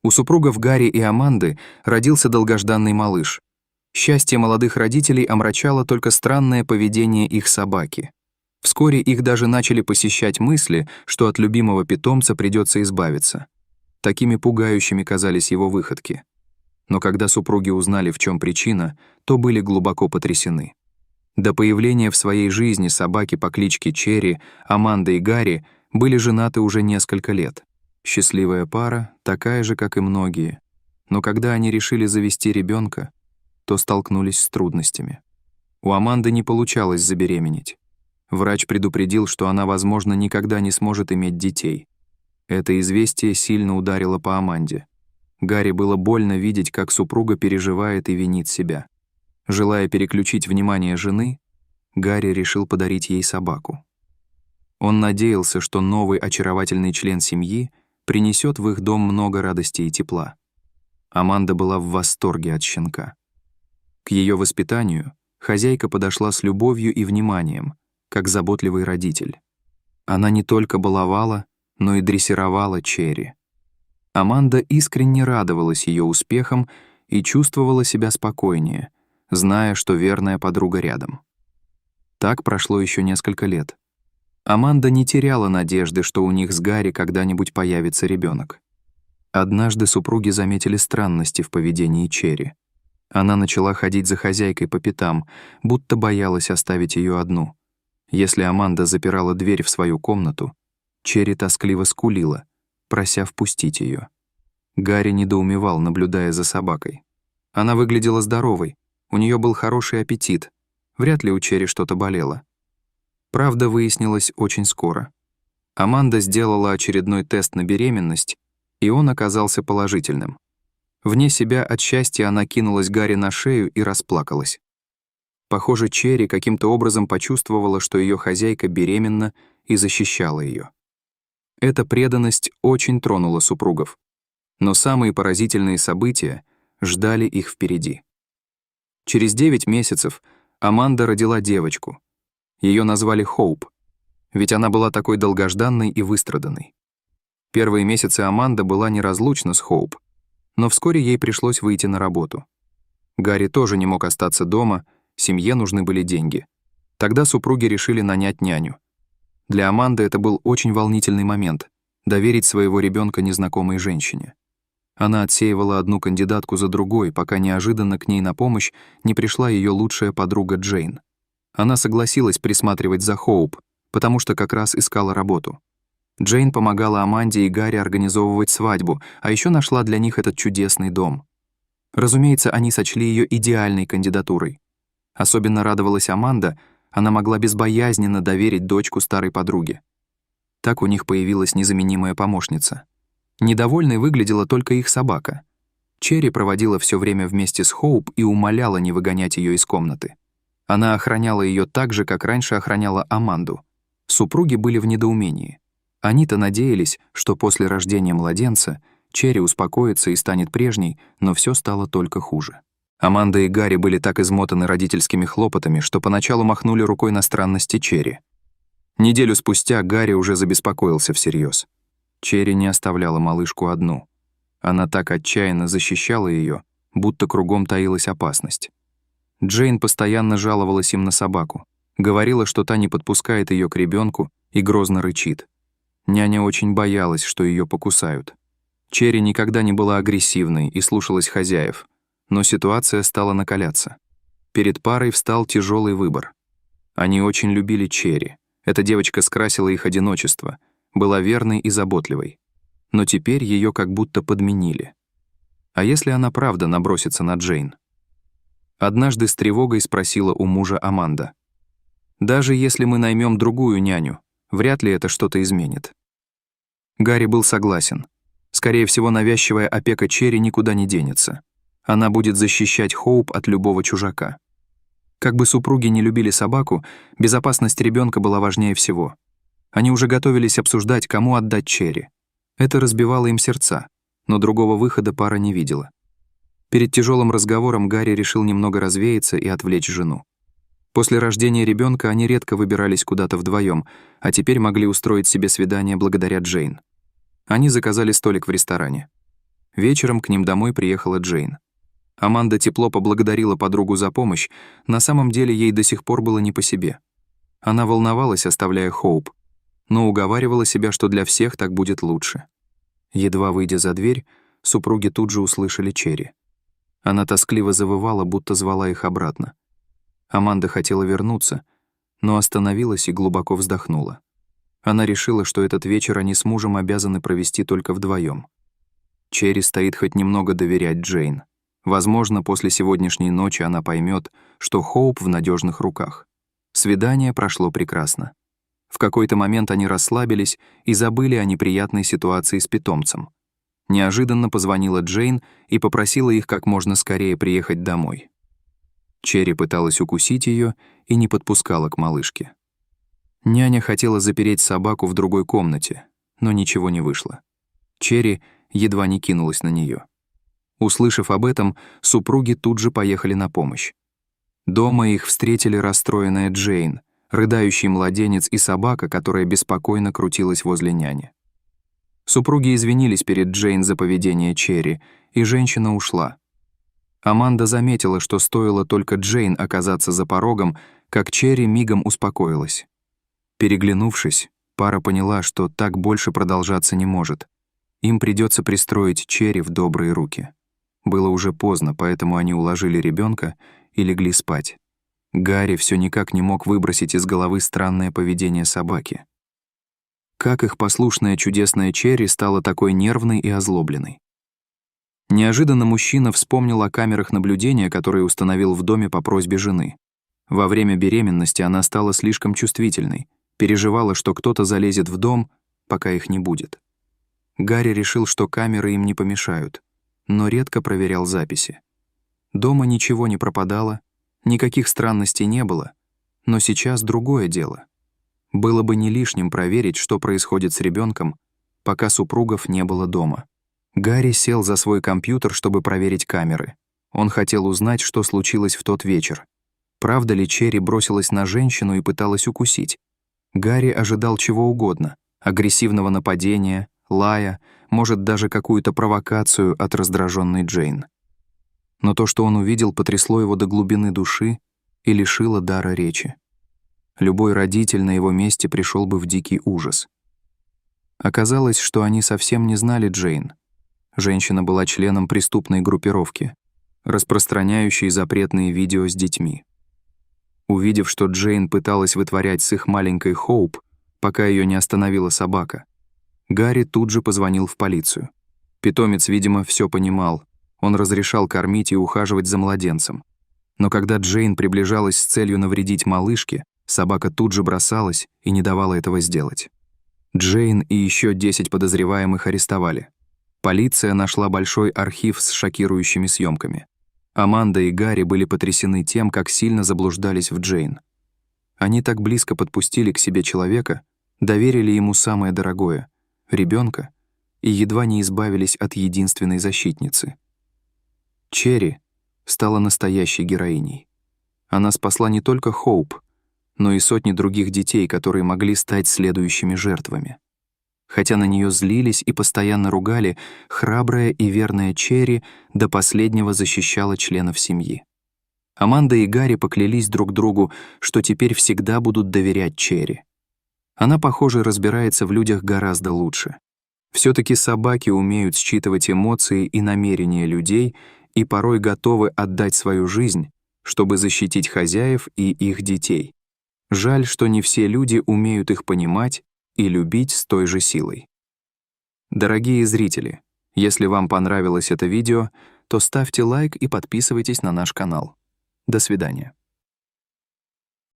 У супругов Гарри и Аманды родился долгожданный малыш. Счастье молодых родителей омрачало только странное поведение их собаки. Вскоре их даже начали посещать мысли, что от любимого питомца придется избавиться. Такими пугающими казались его выходки. Но когда супруги узнали, в чем причина, то были глубоко потрясены. До появления в своей жизни собаки по кличке Черри, Аманда и Гарри были женаты уже несколько лет. Счастливая пара, такая же, как и многие. Но когда они решили завести ребенка, то столкнулись с трудностями. У Аманды не получалось забеременеть. Врач предупредил, что она, возможно, никогда не сможет иметь детей. Это известие сильно ударило по Аманде. Гарри было больно видеть, как супруга переживает и винит себя. Желая переключить внимание жены, Гарри решил подарить ей собаку. Он надеялся, что новый очаровательный член семьи принесет в их дом много радости и тепла. Аманда была в восторге от щенка. К ее воспитанию хозяйка подошла с любовью и вниманием, как заботливый родитель. Она не только баловала, но и дрессировала Черри. Аманда искренне радовалась ее успехам и чувствовала себя спокойнее, зная, что верная подруга рядом. Так прошло еще несколько лет. Аманда не теряла надежды, что у них с Гарри когда-нибудь появится ребенок. Однажды супруги заметили странности в поведении Черри. Она начала ходить за хозяйкой по пятам, будто боялась оставить ее одну. Если Аманда запирала дверь в свою комнату, Черри тоскливо скулила, прося впустить ее. Гарри недоумевал, наблюдая за собакой. Она выглядела здоровой, у нее был хороший аппетит, вряд ли у Черри что-то болело. Правда выяснилась очень скоро. Аманда сделала очередной тест на беременность, и он оказался положительным. Вне себя от счастья она кинулась Гарри на шею и расплакалась. Похоже, Черри каким-то образом почувствовала, что ее хозяйка беременна, и защищала ее. Эта преданность очень тронула супругов. Но самые поразительные события ждали их впереди. Через 9 месяцев Аманда родила девочку. Ее назвали Хоуп, ведь она была такой долгожданной и выстраданной. Первые месяцы Аманда была неразлучна с Хоуп, но вскоре ей пришлось выйти на работу. Гарри тоже не мог остаться дома, семье нужны были деньги. Тогда супруги решили нанять няню. Для Аманды это был очень волнительный момент — доверить своего ребенка незнакомой женщине. Она отсеивала одну кандидатку за другой, пока неожиданно к ней на помощь не пришла ее лучшая подруга Джейн. Она согласилась присматривать за Хоуп, потому что как раз искала работу. Джейн помогала Аманде и Гарри организовывать свадьбу, а еще нашла для них этот чудесный дом. Разумеется, они сочли ее идеальной кандидатурой. Особенно радовалась Аманда, она могла безбоязненно доверить дочку старой подруге. Так у них появилась незаменимая помощница. Недовольной выглядела только их собака. Черри проводила все время вместе с Хоуп и умоляла не выгонять ее из комнаты. Она охраняла ее так же, как раньше охраняла Аманду. Супруги были в недоумении. Они-то надеялись, что после рождения младенца Черри успокоится и станет прежней, но все стало только хуже. Аманда и Гарри были так измотаны родительскими хлопотами, что поначалу махнули рукой на странности Черри. Неделю спустя Гарри уже забеспокоился всерьез. Черри не оставляла малышку одну. Она так отчаянно защищала ее, будто кругом таилась опасность. Джейн постоянно жаловалась им на собаку, говорила, что та не подпускает ее к ребенку и грозно рычит. Няня очень боялась, что ее покусают. Черри никогда не была агрессивной и слушалась хозяев, но ситуация стала накаляться. Перед парой встал тяжелый выбор. Они очень любили Черри. Эта девочка скрасила их одиночество, была верной и заботливой. Но теперь ее как будто подменили. А если она правда набросится на Джейн? Однажды с тревогой спросила у мужа Аманда. «Даже если мы наймем другую няню, вряд ли это что-то изменит». Гарри был согласен. Скорее всего, навязчивая опека Черри никуда не денется. Она будет защищать Хоуп от любого чужака. Как бы супруги не любили собаку, безопасность ребенка была важнее всего. Они уже готовились обсуждать, кому отдать Черри. Это разбивало им сердца, но другого выхода пара не видела. Перед тяжелым разговором Гарри решил немного развеяться и отвлечь жену. После рождения ребенка они редко выбирались куда-то вдвоем, а теперь могли устроить себе свидание благодаря Джейн. Они заказали столик в ресторане. Вечером к ним домой приехала Джейн. Аманда тепло поблагодарила подругу за помощь, на самом деле ей до сих пор было не по себе. Она волновалась, оставляя Хоуп, но уговаривала себя, что для всех так будет лучше. Едва выйдя за дверь, супруги тут же услышали Черри. Она тоскливо завывала, будто звала их обратно. Аманда хотела вернуться, но остановилась и глубоко вздохнула. Она решила, что этот вечер они с мужем обязаны провести только вдвоем. Черри стоит хоть немного доверять Джейн. Возможно, после сегодняшней ночи она поймет, что Хоуп в надежных руках. Свидание прошло прекрасно. В какой-то момент они расслабились и забыли о неприятной ситуации с питомцем. Неожиданно позвонила Джейн и попросила их как можно скорее приехать домой. Черри пыталась укусить ее и не подпускала к малышке. Няня хотела запереть собаку в другой комнате, но ничего не вышло. Черри едва не кинулась на нее. Услышав об этом, супруги тут же поехали на помощь. Дома их встретили расстроенная Джейн, рыдающий младенец и собака, которая беспокойно крутилась возле няни. Супруги извинились перед Джейн за поведение Черри, и женщина ушла. Аманда заметила, что стоило только Джейн оказаться за порогом, как Черри мигом успокоилась. Переглянувшись, пара поняла, что так больше продолжаться не может. Им придется пристроить Черри в добрые руки. Было уже поздно, поэтому они уложили ребенка и легли спать. Гарри все никак не мог выбросить из головы странное поведение собаки. Как их послушная чудесная Черри стала такой нервной и озлобленной? Неожиданно мужчина вспомнил о камерах наблюдения, которые установил в доме по просьбе жены. Во время беременности она стала слишком чувствительной, переживала, что кто-то залезет в дом, пока их не будет. Гарри решил, что камеры им не помешают, но редко проверял записи. Дома ничего не пропадало, никаких странностей не было, но сейчас другое дело. Было бы не лишним проверить, что происходит с ребенком, пока супругов не было дома. Гарри сел за свой компьютер, чтобы проверить камеры. Он хотел узнать, что случилось в тот вечер. Правда ли Черри бросилась на женщину и пыталась укусить? Гарри ожидал чего угодно — агрессивного нападения, лая, может, даже какую-то провокацию от раздраженной Джейн. Но то, что он увидел, потрясло его до глубины души и лишило дара речи. Любой родитель на его месте пришел бы в дикий ужас. Оказалось, что они совсем не знали Джейн. Женщина была членом преступной группировки, распространяющей запретные видео с детьми. Увидев, что Джейн пыталась вытворять с их маленькой Хоуп, пока ее не остановила собака, Гарри тут же позвонил в полицию. Питомец, видимо, все понимал. Он разрешал кормить и ухаживать за младенцем. Но когда Джейн приближалась с целью навредить малышке, собака тут же бросалась и не давала этого сделать. Джейн и еще 10 подозреваемых арестовали. Полиция нашла большой архив с шокирующими съемками. Аманда и Гарри были потрясены тем, как сильно заблуждались в Джейн. Они так близко подпустили к себе человека, доверили ему самое дорогое — ребенка, и едва не избавились от единственной защитницы. Черри стала настоящей героиней. Она спасла не только Хоуп, но и сотни других детей, которые могли стать следующими жертвами. Хотя на нее злились и постоянно ругали, храбрая и верная Черри до последнего защищала членов семьи. Аманда и Гарри поклялись друг другу, что теперь всегда будут доверять Черри. Она, похоже, разбирается в людях гораздо лучше. Все-таки собаки умеют считывать эмоции и намерения людей и порой готовы отдать свою жизнь, чтобы защитить хозяев и их детей. Жаль, что не все люди умеют их понимать и любить с той же силой. Дорогие зрители, если вам понравилось это видео, то ставьте лайк и подписывайтесь на наш канал. До свидания.